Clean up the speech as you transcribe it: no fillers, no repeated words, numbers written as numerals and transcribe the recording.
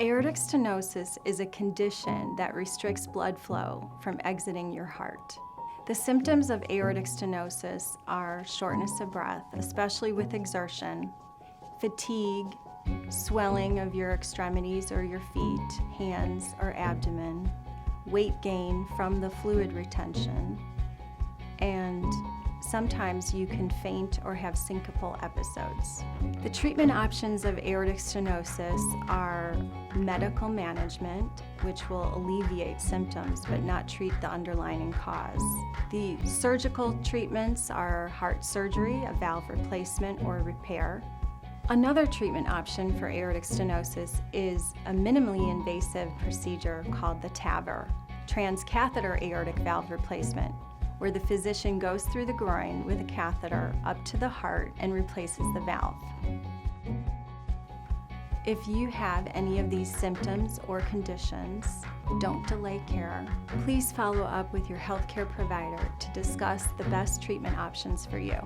Aortic stenosis is a condition that restricts blood flow from exiting your heart. The symptoms of aortic stenosis are shortness of breath, especially with exertion, fatigue, swelling of your extremities or your feet, hands, or abdomen, weight gain from the fluid retention, and sometimes you can faint or have syncopal episodes. The treatment options of aortic stenosis are medical management, which will alleviate symptoms but not treat the underlying cause. The surgical treatments are heart surgery, a valve replacement or repair. Another treatment option for aortic stenosis is a minimally invasive procedure called the TAVR, transcatheter aortic valve replacement, where the physician goes through the groin with a catheter up to the heart and replaces the valve. If you have any of these symptoms or conditions, don't delay care. Please follow up with your healthcare provider to discuss the best treatment options for you.